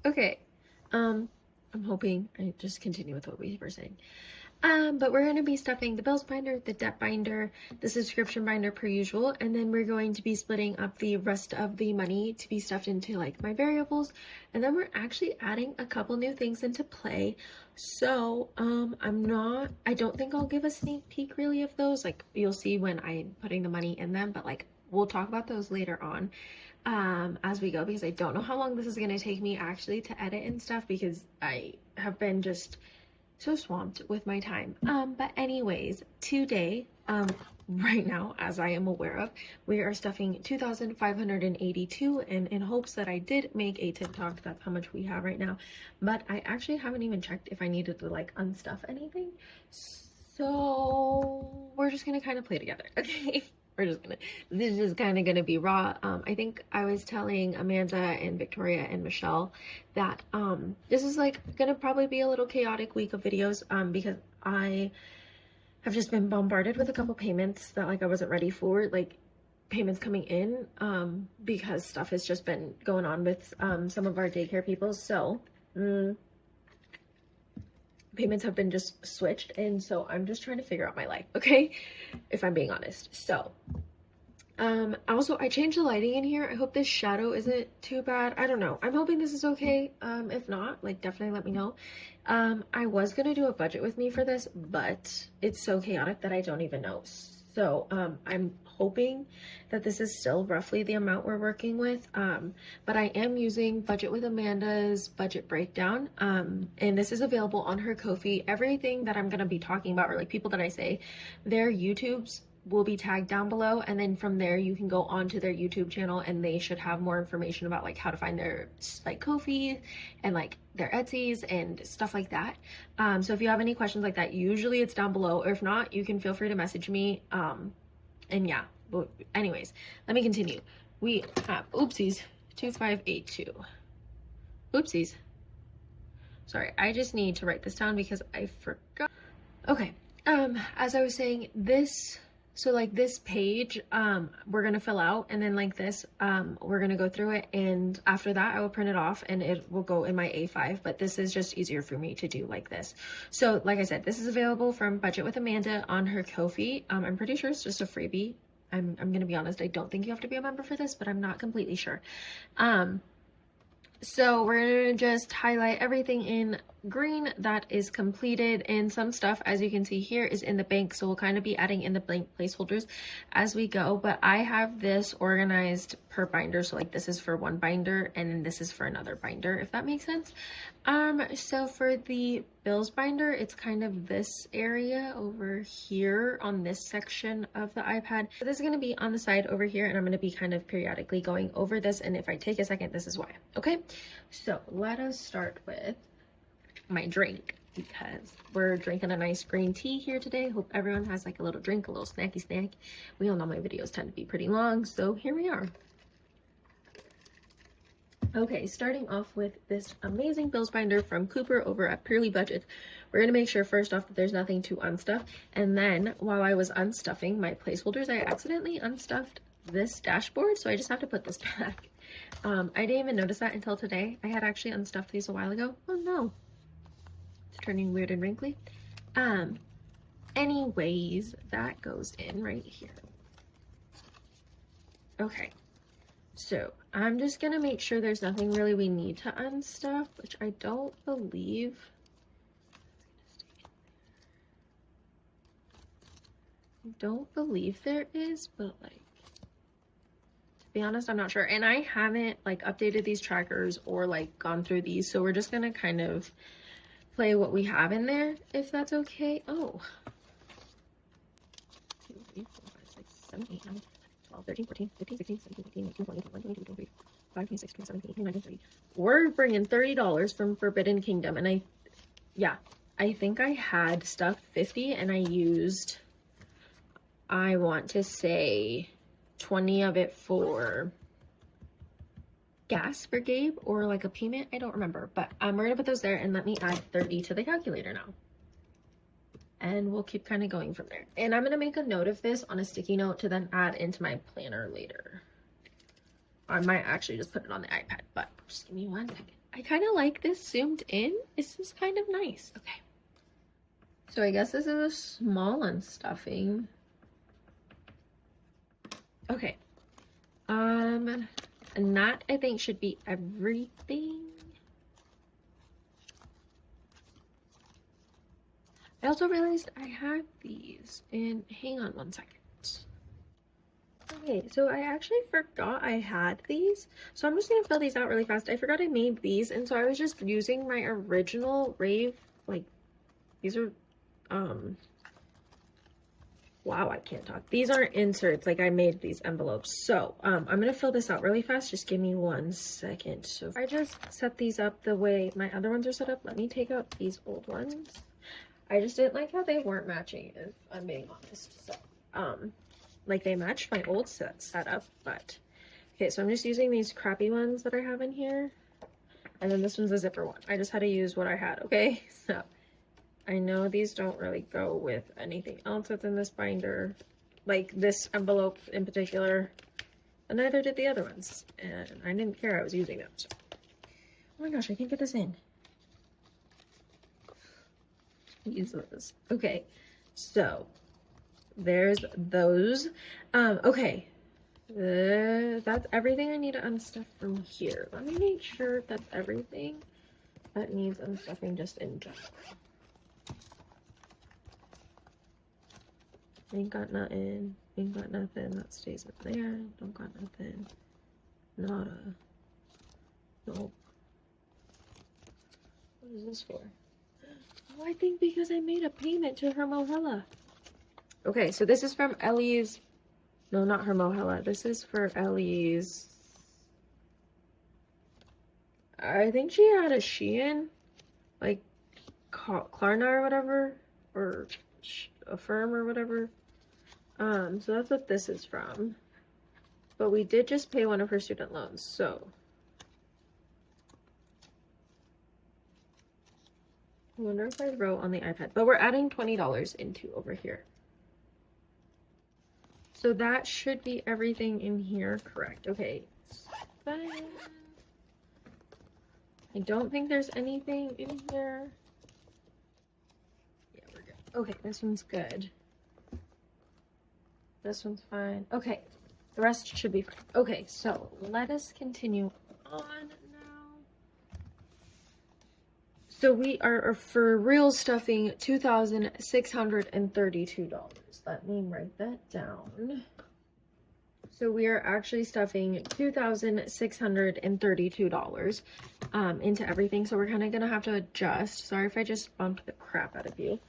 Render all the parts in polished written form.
Okay. I'm hoping I just continue with what we were saying. But we're going to be stuffing the bills binder, the debt binder, the subscription binder per usual, and then we're going to be splitting up the rest of the money to be stuffed into like my variables, and then we're actually adding a couple new things into play. So I don't think I'll give a sneak peek really of those. Like you'll see when I'm putting the money in them, but like we'll talk about those later on as we go, because I don't know how long this is going to take me actually to edit and stuff, because I have been just so swamped with my time. But anyways, today, right now, as I am aware of, we are stuffing 2,582, and in hopes that I did make a TikTok, that's how much we have right now. But I actually haven't even checked if I needed to like unstuff anything. So we're just gonna kind of play together, okay? This is just kind of gonna be raw. I think I was telling Amanda and Victoria and Michelle that this is like gonna probably be a little chaotic week of videos because I have just been bombarded with a couple payments that like I wasn't ready for, like payments coming in because stuff has just been going on with some of our daycare people. So payments have been just switched, and so I'm just trying to figure out my life, okay, if I'm being honest. So also I changed the lighting in here. I hope this shadow isn't too bad. I don't know, I'm hoping this is okay. If not, like definitely let me know. I was gonna do a budget with me for this, but it's so chaotic that I don't even know. So I'm hoping that this is still roughly the amount we're working with, but I am using Budget with Amanda's budget breakdown, and this is available on her Ko-fi. Everything that I'm going to be talking about, or like people that I say, their YouTubes will be tagged down below, and then from there you can go onto their YouTube channel and they should have more information about like how to find their like Ko-fi and like their Etsy's and stuff like that. So if you have any questions like that, usually it's down below, or if not, you can feel free to message me. And yeah, but anyways, let me continue. We have, oopsies, 2582. Oopsies. Sorry, I just need to write this down because I forgot. Okay, as I was saying, so like this page, we're gonna fill out, and then like this, we're gonna go through it, and after that I will print it off and it will go in my A5, but this is just easier for me to do like this. So like I said, this is available from Budget with Amanda on her Ko-fi. I'm pretty sure it's just a freebie. I'm gonna be honest, I don't think you have to be a member for this, but I'm not completely sure. So we're gonna just highlight everything in green that is completed, and some stuff, as you can see here, is in the bank, so we'll kind of be adding in the blank placeholders as we go. But I have this organized per binder, so like this is for one binder and then this is for another binder, if that makes sense. So for the bills binder, it's kind of this area over here on this section of the iPad. So this is going to be on the side over here, and I'm going to be kind of periodically going over this, and if I take a second, this is why. Okay, so let us start with my drink, because we're drinking a nice green tea here today. Hope everyone has like a little drink, a little snacky snack. We all know my videos tend to be pretty long, so here we are. Okay, starting off with this amazing bills binder from Cooper over at Purely Budget. We're going to make sure first off that there's nothing to unstuff, and then while I was unstuffing my placeholders, I accidentally unstuffed this dashboard, so I just have to put this back. I didn't even notice that until today. I had actually unstuffed these a while ago. Oh no, it's turning weird and wrinkly. Anyways, that goes in right here. Okay, so I'm just gonna make sure there's nothing really we need to unstuff, which I don't believe. I don't believe there is, but like, to be honest, I'm not sure. And I haven't like updated these trackers or like gone through these, so we're just gonna kind of play what we have in there, if that's okay. Oh, 2, 3, 4, 5, 6, 7, 8, 9, 12, 13, 14, 15, 16, 17, 18, 19, 20, 21, 22, 23, 25, 26, 27, 28, 29, 30. We're bringing $30 from Forbidden Kingdom, and I think I had stuff 50, and I used, I want to say 20 of it for gas for Gabe, or like a payment, I don't remember, but we're gonna put those there, and let me add 30 to the calculator now, and we'll keep kind of going from there. And I'm gonna make a note of this on a sticky note to then add into my planner later. I might actually just put it on the iPad, but just give me 1 second. I kind of like this zoomed in. This is kind of nice. Okay. So I guess this is a small unstuffing. Okay. And that I think should be everything. I also realized I had these, and hang on one second. Okay, so I actually forgot I had these, so I'm just gonna fill these out really fast. I forgot I made these, and so I was just using my original rave, like, these are, wow, I can't talk. These aren't inserts, like I made these envelopes. So, I'm gonna fill this out really fast. Just give me 1 second. So I just set these up the way my other ones are set up. Let me take out these old ones. I just didn't like how they weren't matching, if I'm being honest. So, like they matched my old setup, but okay, so I'm just using these crappy ones that I have in here. And then this one's a zipper one. I just had to use what I had, okay? So I know these don't really go with anything else that's in this binder, like this envelope in particular, and neither did the other ones. And I didn't care, I was using them. So. Oh my gosh, I can't get this in. Use those. Okay, so there's those. Okay, that's everything I need to unstuff from here. Let me make sure that's everything that needs unstuffing just in general. Ain't got nothing, ain't got nothing, that stays up there, don't got nothing, nada, nope. What is this for? Oh, I think because I made a payment to her Mohella. Okay, so this is from Ellie's, no, not her Mohella, this is for Ellie's, I think she had a Shein, like, Klarna or whatever, or a firm or whatever. So that's what this is from. But we did just pay one of her student loans, so. I wonder if I wrote on the iPad, but we're adding $20 into over here. So that should be everything in here, correct? Okay, fine. I don't think there's anything in here. Yeah, we're good. Okay, this one's good. This one's fine. Okay, the rest should be fine. Okay, so let us continue on now. So we are for real stuffing $2,632. Let me write that down. So we are actually stuffing $2,632 into everything. So we're kind of gonna have to adjust. Sorry if I just bumped the crap out of you.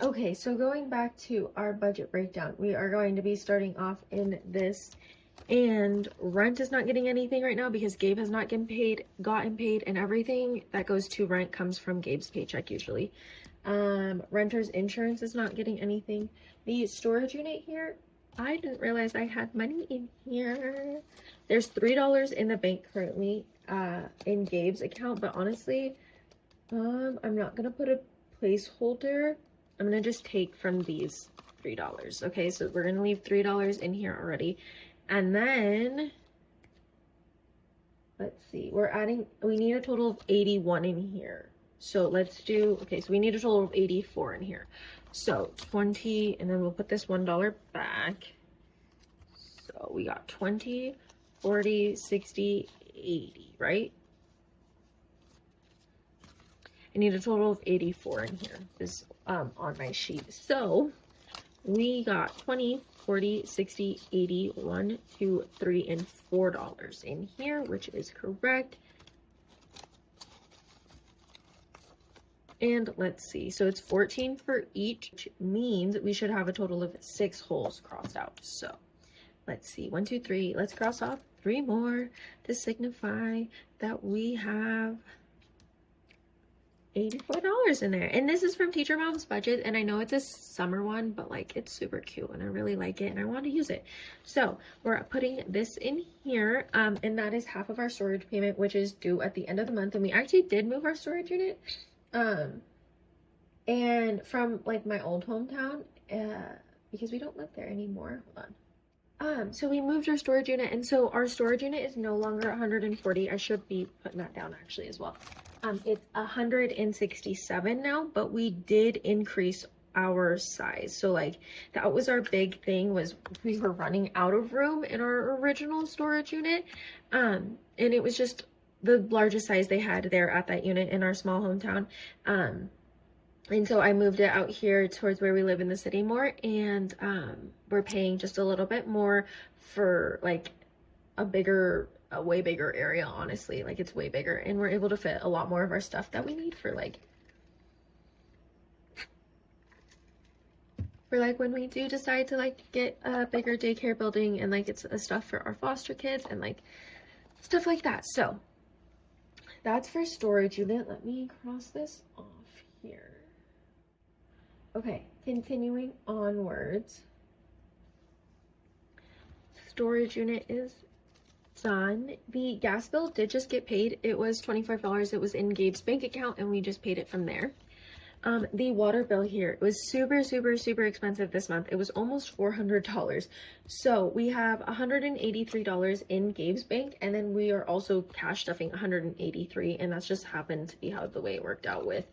Okay, so going back to our budget breakdown, we are going to be starting off in this, and rent is not getting anything right now because Gabe has not gotten paid, and everything that goes to rent comes from Gabe's paycheck usually. Renter's insurance is not getting anything. The storage unit here, I didn't realize I had money in here. There's $3 in the bank currently in Gabe's account, but honestly, I'm not gonna put a placeholder. I'm gonna just take from these $3. Okay, so we're gonna leave $3 in here already. And then let's see, we need a total of 81 in here. So let's do, okay, so we need a total of 84 in here. So 20, and then we'll put this $1 back. So we got 20, 40, 60, 80, right? I need a total of 84 in here, is on my sheet. So we got 20, 40, 60, 80, 1, 2, 3, and $4 in here, which is correct. And let's see, so it's 14 for each, which means we should have a total of 6 holes crossed out. So let's see, 1, 2, 3, let's cross off 3 more to signify that we have $84 in there. And this is from Teacher Mom's budget, and I know it's a summer one, but like it's super cute and I really like it and I want to use it. So we're putting this in here, and that is half of our storage payment, which is due at the end of the month. And we actually did move our storage unit and from like my old hometown, because we don't live there anymore. Hold on. So we moved our storage unit, and so our storage unit is no longer 140. I should be putting that down actually as well. It's 167 now, but we did increase our size. So like that was our big thing, was we were running out of room in our original storage unit. And it was just the largest size they had there at that unit in our small hometown. And so I moved it out here towards where we live in the city more, and we're paying just a little bit more for like a way bigger area, honestly. Like it's way bigger, and we're able to fit a lot more of our stuff that we need for like when we do decide to like get a bigger daycare building, and like it's stuff for our foster kids and like stuff like that. So that's for storage unit. Let me cross this off here. Okay, continuing onwards. Storage unit is done. The gas bill did just get paid. It was $25. It was in Gabe's bank account, and we just paid it from there. The water bill here was super expensive this month. It was almost $400. So we have $183 in Gabe's bank, and then we are also cash stuffing $183, and that's just happened to be how the way it worked out with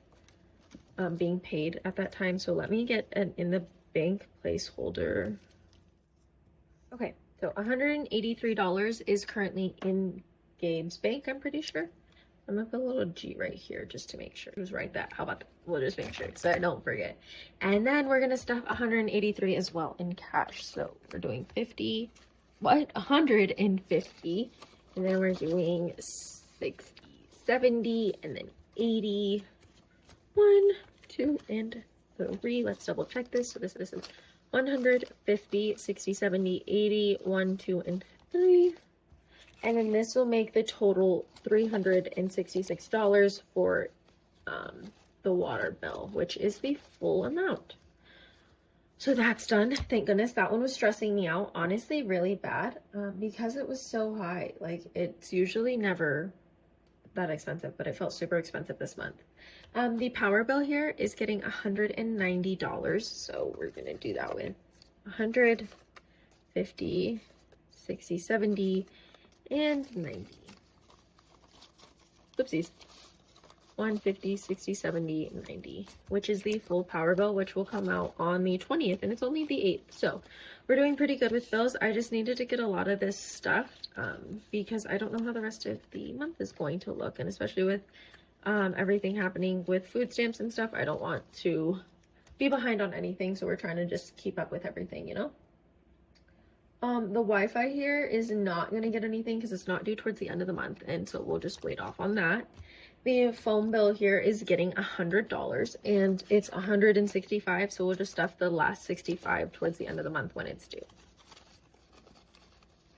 being paid at that time. So let me get an in the bank placeholder. Okay, so $183 is currently in Gabe's bank, I'm pretty sure. I'm gonna put a little G right here just to make sure. Who's right that? How about that? We'll just make sure so I don't forget. And then we're gonna stuff 183 as well in cash. So we're doing 150, and then we're doing 60, 70, and then 80. 1, 2, and 3. Let's double check this. So this is 150, 60, 70, 80, 1, 2, and 3. And then this will make the total $366 for the water bill, which is the full amount. So that's done. Thank goodness. That one was stressing me out, honestly, really bad, because it was so high. Like, it's usually never that expensive, but it felt super expensive this month. The power bill here is getting $190, so we're gonna do that with 150, 60, 70, and 90. Oopsies. 150, 60, 70, 90, which is the full power bill, which will come out on the 20th, and it's only the 8th. So we're doing pretty good with bills. I just needed to get a lot of this stuff because I don't know how the rest of the month is going to look, and especially with everything happening with food stamps and stuff, I don't want to be behind on anything, so we're trying to just keep up with everything, you know. The Wi-Fi here is not going to get anything because it's not due towards the end of the month, and so we'll just wait off on that. The phone bill here is getting $100, and it's $165, so we'll just stuff the last $65 towards the end of the month when it's due.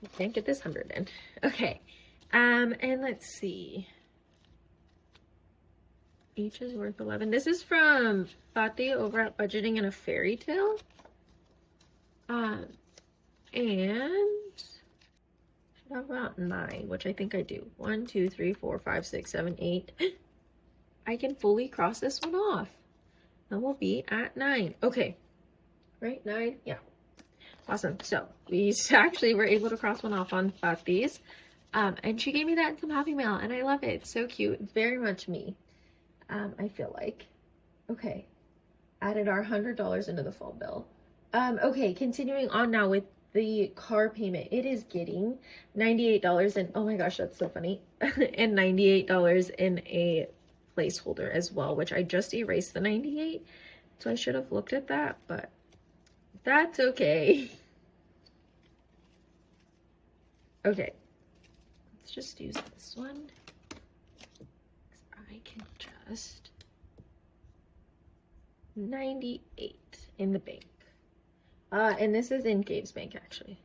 I can't get this 100 in. Okay, and let's see. Each is worth 11. This is from Fatih over at Budgeting and a Fairy Tale. And should have about 9, which I think I do. 1, 2, 3, 4, 5, 6, 7, 8. I can fully cross this one off. And we'll be at 9. Okay. Right? 9? Yeah. Awesome. So we actually were able to cross one off on Fatih's. And she gave me that in some Happy Mail, and I love it. It's so cute. It's very much me. I feel like. Okay. Added our $100 into the phone bill. Okay, continuing on now with the car payment. It is getting $98, and oh my gosh, that's so funny. And $98 in a placeholder as well, which I just erased the 98. So I should have looked at that, but that's okay. Okay. Let's just use this one. I can just 98 in the bank. And this is in Gabe's bank, actually.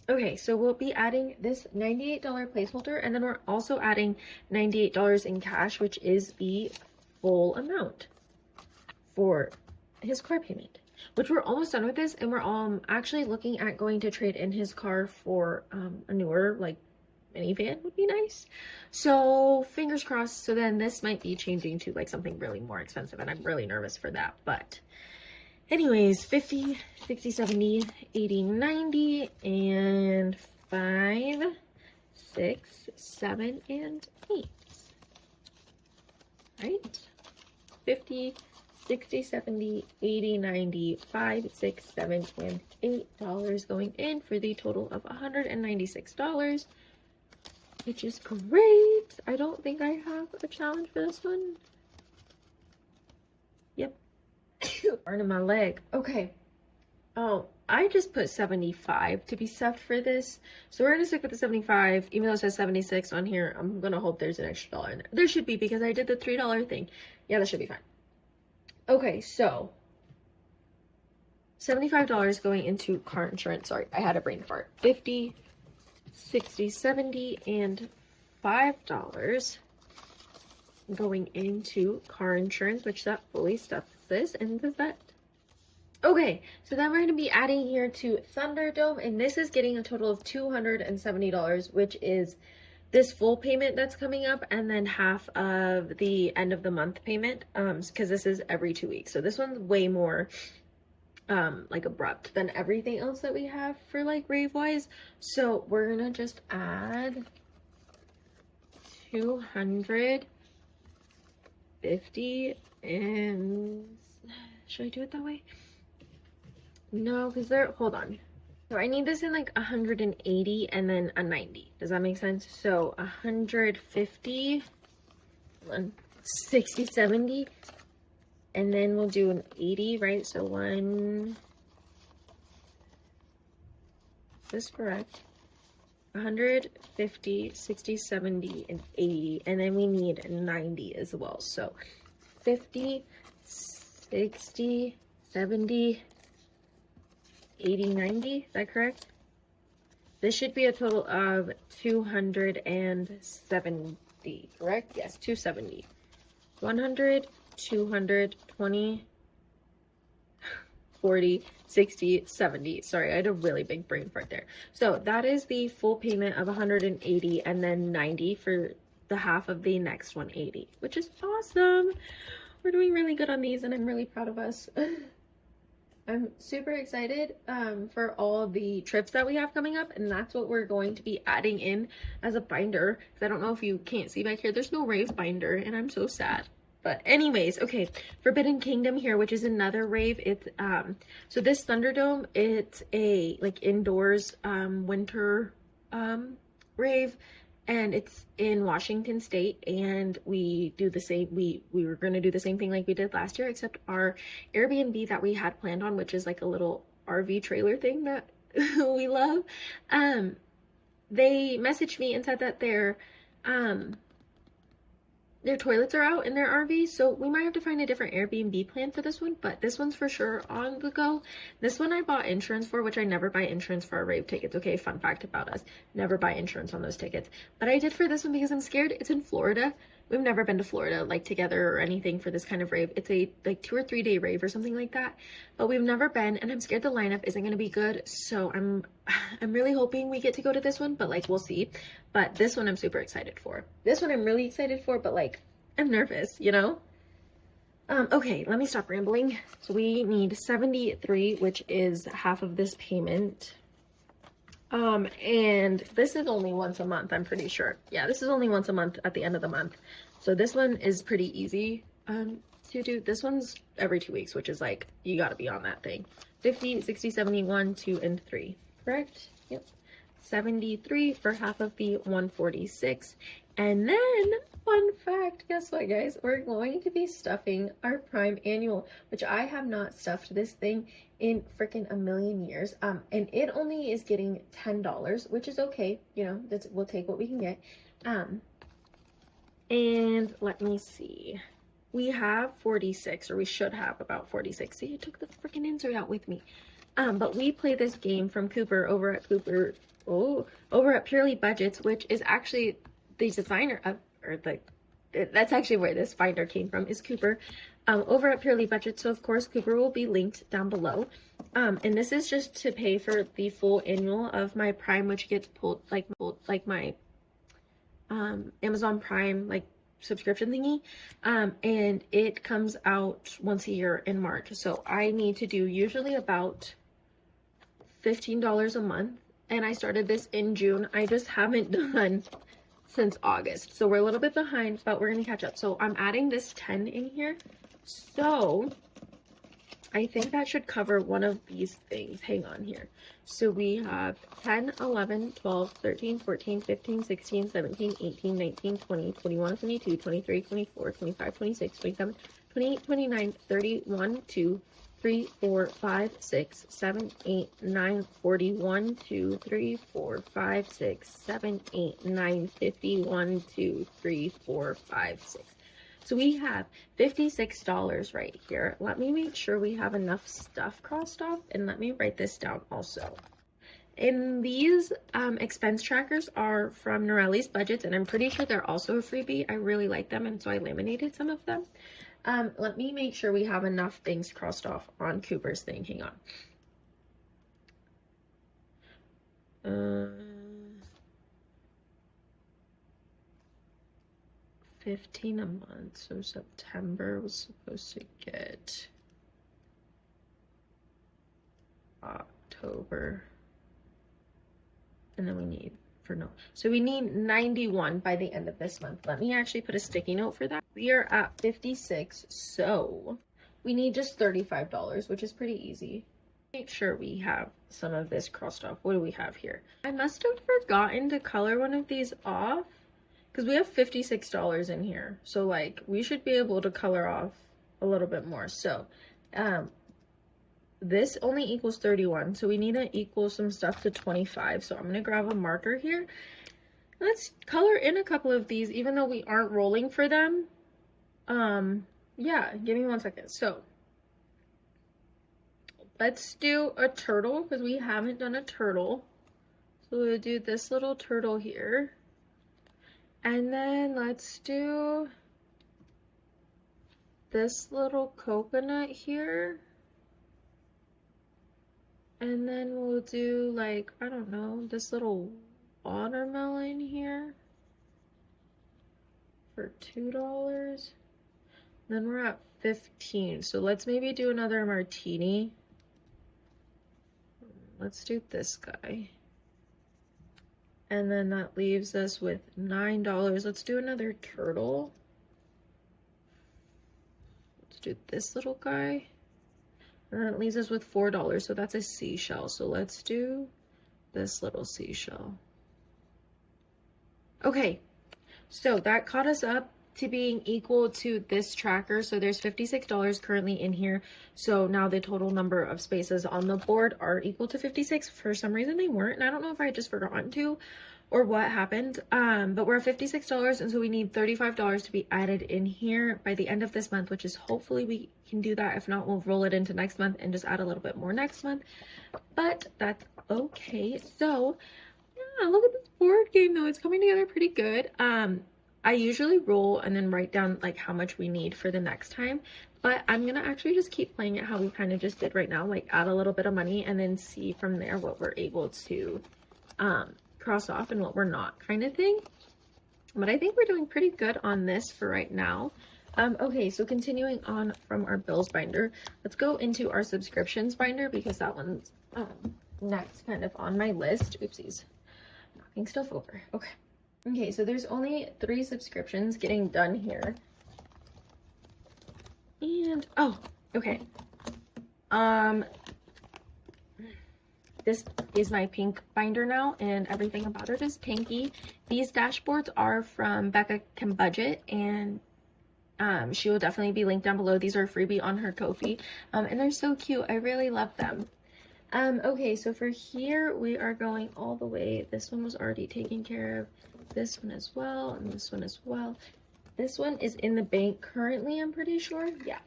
Okay, so we'll be adding this $98 placeholder, and then we're also adding $98 in cash, which is the full amount for his car payment, which we're almost done with this, and we're actually looking at going to trade in his car for a newer, like, minivan would be nice. So fingers crossed. So then this might be changing to like something really more expensive, and I'm really nervous for that. But anyways, 50, 60, 70, 80, 90, and 5, 6, 7, and 8. Right? 50, 60, 70, 80, 90, 5, 6, 7, and $8 going in for the total of $196, which is great. I don't think I have a challenge for this one. Yep. Burning my leg. Okay. Oh, I just put 75 to be stuffed for this. So we're gonna stick with the 75, even though it says 76 on here. I'm gonna hope there's an extra dollar in there. There should be, because I did the $3 thing. Yeah, that should be fine. Okay, so $75 going into car insurance. Sorry, I had a brain fart. 50, 60, 70, and $5 going into car insurance, which that fully stuffs this and the vet. Okay, so then we're going to be adding here to Thunderdome, and this is getting a total of $270, which is this full payment that's coming up, and then half of the end of the month payment, because this is every 2 weeks. So this one's way more like abrupt than everything else that we have for like rave wise. So we're gonna just add 250, and should I do it that way? No, because hold on. So I need this in like 180 and then a 90. Does that make sense? So 150, 60, 70, and then we'll do an 80, right? So is this correct? 150, 60, 70, and 80, and then we need 90 as well. So 50, 60, 70, 80, 90, is that correct? This should be a total of 270, correct? Yes, 270. 100, 200, 20, 40, 60, 70. Sorry, I had a really big brain fart there. So that is the full payment of 180, and then 90 for the half of the next 180, which is awesome. We're doing really good on these, and I'm really proud of us. I'm super excited for all the trips that we have coming up, and that's what we're going to be adding in as a binder, because I don't know if you can't see back here, there's no rave binder, and I'm so sad. But anyways, okay, Forbidden Kingdom here, which is another rave. It's so this Thunderdome, it's a like indoors winter rave, and it's in Washington State, and we do the same, we were going to do the same thing like we did last year, except our Airbnb that we had planned on, which is like a little RV trailer thing that we love, they messaged me and said that their toilets are out in their RV, so we might have to find a different Airbnb plan for this one, but this one's for sure on the go. This one I bought insurance for, which I never buy insurance for our rave tickets. Okay, fun fact about us, never buy insurance on those tickets, but I did for this one because I'm scared. It's in Florida. We've never been to Florida like together or anything for this kind of rave. It's a like 2 or 3 day rave or something like that, but we've never been, and I'm scared the lineup isn't going to be good, so I'm really hoping we get to go to this one, but like we'll see. But this one I'm super excited for. This one I'm really excited for, but like I'm nervous, you know? Okay, let me stop rambling. So we need 73, which is half of this payment. And this is only once a month, I'm pretty sure. Yeah, this is only once a month at the end of the month. So this one is pretty easy to do. This one's every 2 weeks, which is like, you gotta be on that thing. 50, 60, 70, 1, 2, and 3, correct? Yep. 73 for half of the 146. And then, fun fact, guess what, guys? We're going to be stuffing our Prime Annual, which I have not stuffed this thing in freaking a million years. And it only is getting $10, which is okay. You know, we'll take what we can get. And let me see. We have 46, or we should have about 46. See, I took the freaking insert out with me. But we play this game from Cooper over at Purely Budgets, which is actually the designer of, that's actually where this binder came from, is Cooper, over at Purely Budgets. So of course Cooper will be linked down below. And this is just to pay for the full annual of my Prime, which gets pulled like my Amazon Prime like subscription thingy, and it comes out once a year in March. So I need to do usually about $15 a month, and I started this in June. I just haven't done since August, so we're a little bit behind, but we're gonna catch up. So I'm adding this 10 in here, so I think that should cover one of these things. Hang on here. So we have 10, 11, 12, 13, 14, 15, 16, 17, 18, 19, 20, 21, 22, 23, 24, 25, 26, 27, 28, 29, 30, 1, 2, 3, 4, 5, 6, 7, 8, 9, 40, 1, 2, 3, 4, 5, 6, 7, 8, 9, 50, 1, 2, 3, 4, 5, 6. So we have $56 right here. Let me make sure we have enough stuff crossed off, and let me write this down also. And these expense trackers are from Norelli's Budgets, and I'm pretty sure they're also a freebie. I really like them, and so I laminated some of them. Let me make sure we have enough things crossed off on Cooper's thing. Hang on. 15 a month, so September was supposed to get October, and then we need so we need 91 by the end of this month. Let me actually put a sticky note for that. We are at 56, so we need just $35, which is pretty easy. Make sure we have some of this crossed off. What do we have here? I must have forgotten to color one of these off, because we have $56 in here, so like we should be able to color off a little bit more. So this only equals 31, so we need to equal some stuff to 25. So I'm gonna grab a marker here. Let's color in a couple of these, even though we aren't rolling for them. Yeah, give me 1 second. So let's do a turtle, because we haven't done a turtle. So we'll do this little turtle here. And then let's do this little coconut here. And then we'll do like, I don't know, this little watermelon here for $2. Then we're at 15. So let's maybe do another martini. Let's do this guy. And then that leaves us with $9. Let's do another turtle. Let's do this little guy. And that leaves us with $4. So that's a seashell. So let's do this little seashell. Okay, so that caught us up to being equal to this tracker. So there's $56 currently in here. So now the total number of spaces on the board are equal to 56. For some reason they weren't, and I don't know if I just forgotten to or what happened, but we're at $56, and so we need $35 to be added in here by the end of this month, which is hopefully we can do that. If not, we'll roll it into next month and just add a little bit more next month, but that's okay. So yeah, look at this board game though, it's coming together pretty good. I usually roll and then write down like how much we need for the next time, but I'm gonna actually just keep playing it how we kind of just did right now, like add a little bit of money and then see from there what we're able to cross off and what we're not, kind of thing. But I think we're doing pretty good on this for right now. Okay, so continuing on from our bills binder, let's go into our subscriptions binder, because that one's next kind of on my list. Oopsies, knocking stuff over. Okay, so there's only 3 subscriptions getting done here. And oh, okay, this is my pink binder now, and everything about it is pinky. These dashboards are from Becca Can Budget, and she will definitely be linked down below. These are freebie on her Ko-fi, and they're so cute. I really love them. Okay, so for here, we are going all the way. This one was already taken care of. This one as well, and this one as well. This one is in the bank currently, I'm pretty sure. Yeah.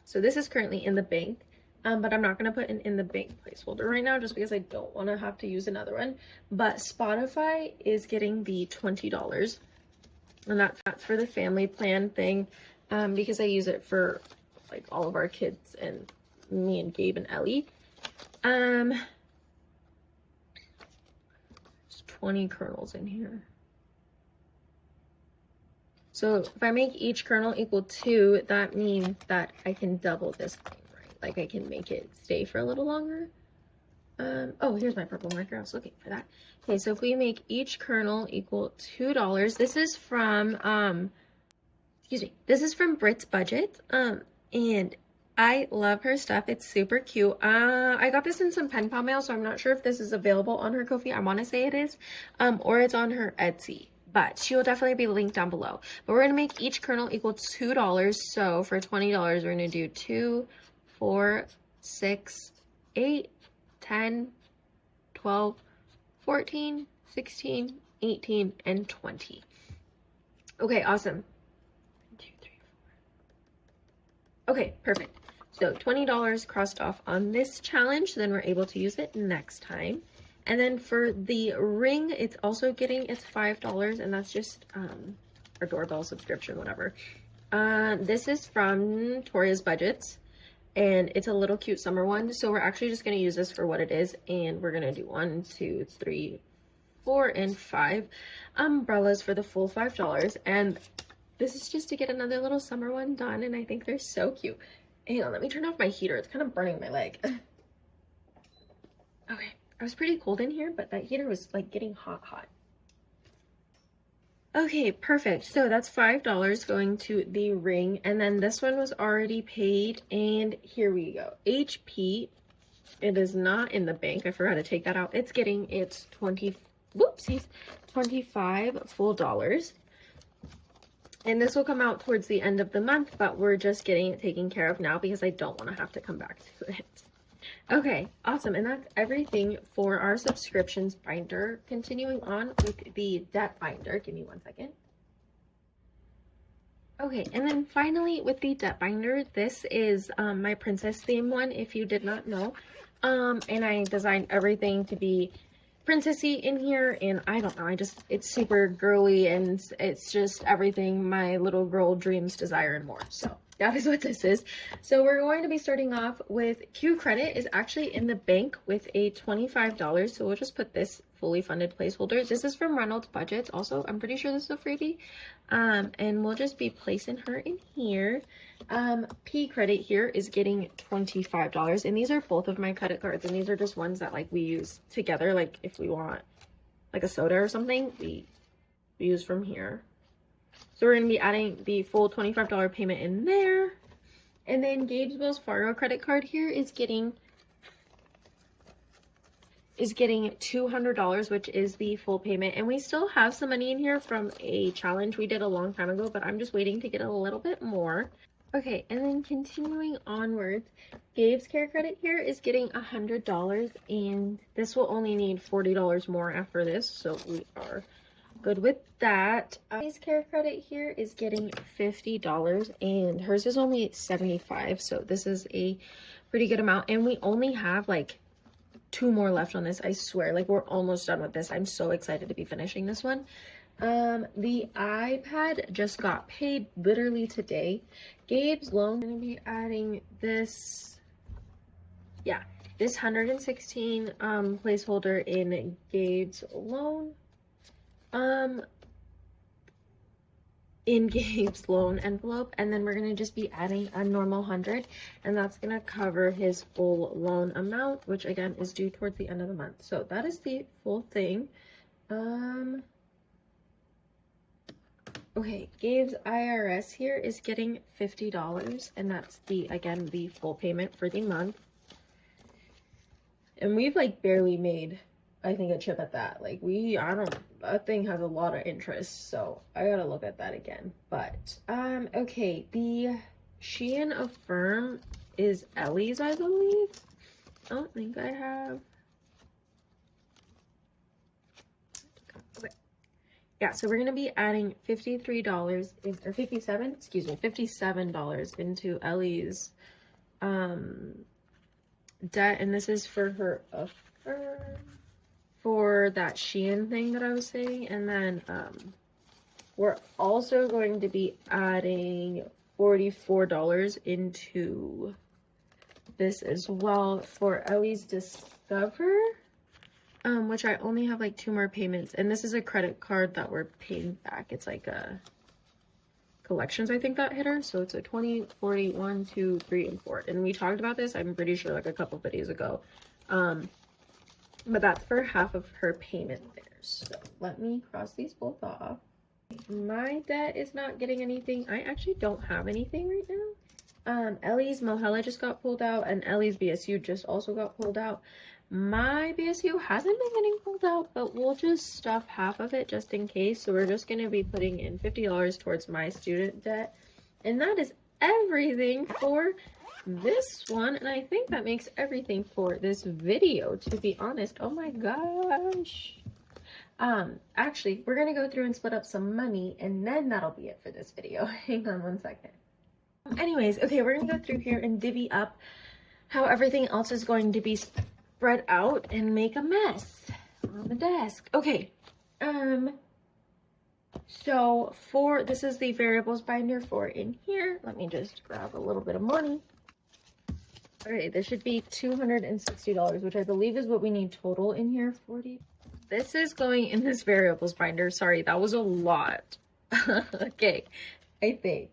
So this is currently in the bank. But I'm not going to put an in the bank placeholder right now just because I don't want to have to use another one. But Spotify is getting the $20, and that's for the family plan thing, because I use it for like all of our kids and me and Gabe and Ellie. There's 20 kernels in here. So if I make each kernel equal 2, that means that I can double this thing, right? Like I can make it stay for a little longer. Oh, here's my purple marker. I was looking for that. Okay, so if we make each kernel equal $2, this is from, excuse me, this is from Brit's Budget. And I love her stuff. It's super cute. I got this in some pen pal mail, so I'm not sure if this is available on her Ko-fi. I want to say it is, or it's on her Etsy. But she will definitely be linked down below. But we're gonna make each kernel equal $2. So for $20, we're gonna do 2, 4, 6, 8, 10, 12, 14, 16, 18, and 20. Okay, awesome. 1, 2, 3, 4. Okay, perfect. So $20 crossed off on this challenge, then we're able to use it next time. And then for the ring, it's also getting its $5, and that's just our doorbell subscription, whatever. This is from Toria's Budgets, and it's a little cute summer one. So we're actually just going to use this for what it is, and we're going to do 1, 2, 3, 4, and 5 umbrellas for the full $5. And this is just to get another little summer one done, and I think they're so cute. Hang on, let me turn off my heater. It's kind of burning my leg. Okay, I was pretty cold in here, but that heater was like getting hot. Okay, perfect. So that's $5 going to the ring, and then this one was already paid, and here we go. HP, it is not in the bank. I forgot to take that out. It's getting its 25 full dollars. And this will come out towards the end of the month, but we're just getting it taken care of now because I don't want to have to come back to it. Okay, awesome. And that's everything for our subscriptions binder. Continuing on with the debt binder. Give me 1 second. Okay, and then finally with the debt binder, this is my princess theme one, if you did not know. And I designed everything to be princessy in here, and I don't know, it's super girly, and it's just everything my little girl dreams, desire, and more. So that is what this is. So we're going to be starting off with Q Credit is actually in the bank with a $25. So we'll just put this fully funded placeholder. This is from Reynolds Budgets. Also, I'm pretty sure this is a freebie. And we'll just be placing her in here. P Credit here is getting $25, and these are both of my credit cards, and these are just ones that like we use together, like if we want like a soda or something, we use from here. So we're going to be adding the full $25 payment in there. And then Gabe's Wells Fargo credit card here is getting $200, which is the full payment. And we still have some money in here from a challenge we did a long time ago, but I'm just waiting to get a little bit more. Okay, and then continuing onwards, Gabe's Care Credit here is getting $100, and this will only need $40 more after this, so we are good with that. Gabe's Care Credit here is getting $50, and hers is only $75, so this is a pretty good amount, and we only have like 2 more left on this. I swear, like we're almost done with this. I'm so excited to be finishing this one. The iPad just got paid literally today. Gabe's loan, I'm gonna be adding this, this 116 placeholder in Gabe's loan, envelope, and then we're gonna just be adding a normal 100, and that's gonna cover his full loan amount, which again is due towards the end of the month. So that is the full thing. Okay, Gabe's IRS here is getting $50, and that's again the full payment for the month. And we've like barely made, I think, a chip at that. Like that thing has a lot of interest, so I gotta look at that again. But okay, the Shein Affirm is Ellie's, I believe. I don't think I have. Yeah, so we're going to be adding $53 or $57 into Ellie's debt, and this is for her for that Shein thing that I was saying. And then we're also going to be adding $44 into this as well for Ellie's Discover. Which I only have like 2 more payments, and this is a credit card that we're paying back. It's like a collections, I think, that hit her. So it's a 20, 40, 1, 2, 3, and 4. And we talked about this, I'm pretty sure, like a couple videos ago. But that's for half of her payment there. So let me cross these both off. My debt is not getting anything. I actually don't have anything right now. Ellie's Mohela just got pulled out, and Ellie's BSU just also got pulled out. My BSU hasn't been getting pulled out, but we'll just stuff half of it just in case. So we're just going to be putting in $50 towards my student debt. And that is everything for this one. And I think that makes everything for this video, to be honest. Oh my gosh. Actually, we're going to go through and split up some money, and then that'll be it for this video. Hang on one second. Anyways, okay, we're going to go through here and divvy up how everything else is going to be spread out and make a mess on the desk. Okay, so this is the variables binder for in here. Let me just grab a little bit of money. Okay, this should be $260, which I believe is what we need total in here. 40. This is going in this variables binder. Sorry, that was a lot. Okay, I think.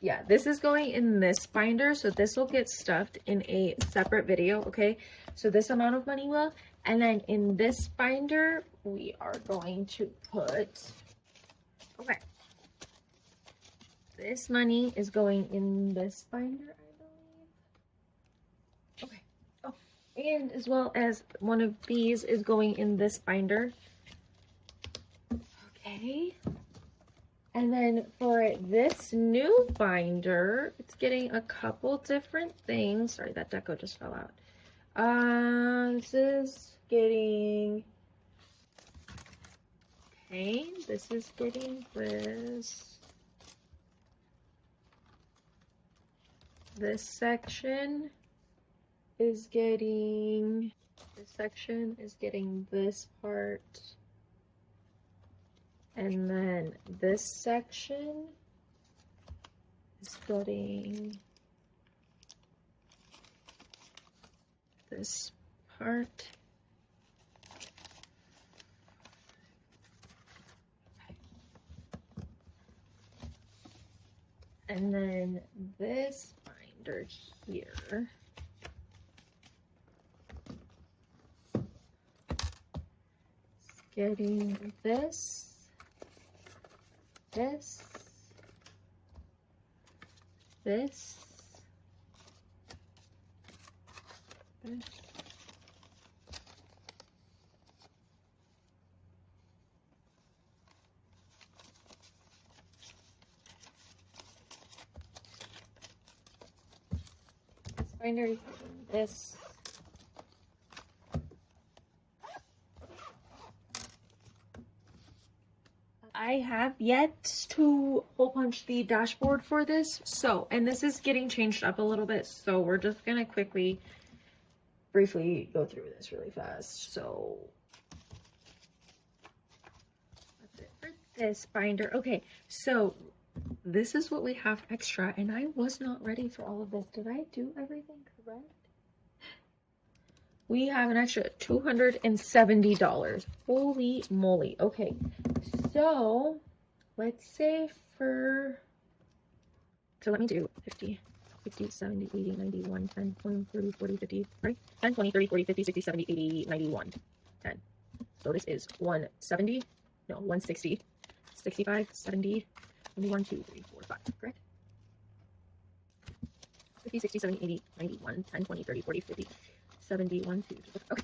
Yeah, this is going in this binder, so this will get stuffed in a separate video, okay? So this amount of money will, and then in this binder, we are going to put, okay. This money is going in this binder, I believe. Okay. Oh, and as well as one of these is going in this binder. Okay. And then for this new binder, it's getting a couple different things. Sorry, that deco just fell out. This is getting, okay, this is getting this. This section is getting, this part. And then this section is getting this part. And then this binder here is getting this. This, this, binder is this. I have yet to hole punch the dashboard for this, so, and this is getting changed up a little bit, so we're just gonna briefly go through this really fast. So that's it for this binder. Okay, so this is what we have extra, and I was not ready for all of this. Did I do everything correct? We have an extra $270. Holy moly. Okay, so let's say so let me do 50, 60, 70, 80, 90, 1, 10, 20, 30, 40, 50, right? 10, 20, 30, 40, 50, 60, 70, 80, 91, 10. So this is 170, no, 160, 65, 70, 21, 2, 3, 4, 5, correct? 50, 60, 70, 80, 91, 10, 20, 30, 40, 50, 71, 2, 3, 4, okay.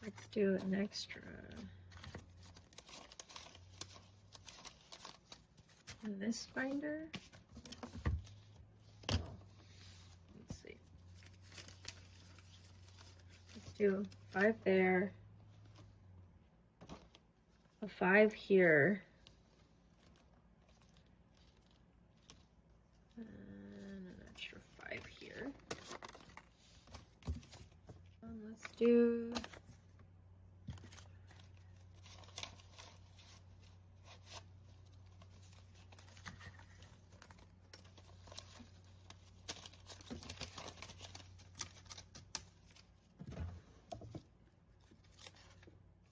Let's do an extra. In this binder. Oh, let's see. Let's do 5 there. A 5 here. And an extra 5 here. Let's do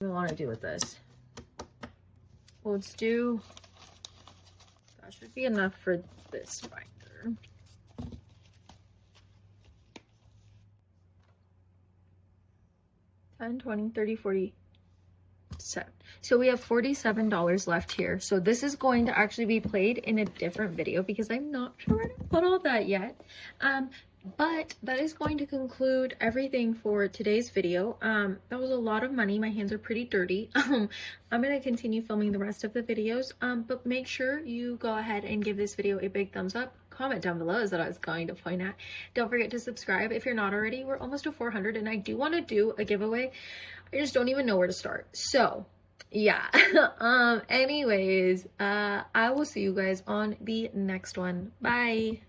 we want to do with this. Well, let's do, that should be enough for this binder. $10, $20, $30, $40, $7. So we have $47 left here. So this is going to actually be played in a different video because I'm not sure where to put all that yet. But that is going to conclude everything for today's video. That was a lot of money. My hands are pretty dirty. I'm going to continue filming the rest of the videos. But make sure you go ahead and give this video a big thumbs up. Comment down below is what I was going to point at. Don't forget to subscribe if you're not already. We're almost to 400 and I do want to do a giveaway. I just don't even know where to start. So yeah. Anyways, I will see you guys on the next one. Bye.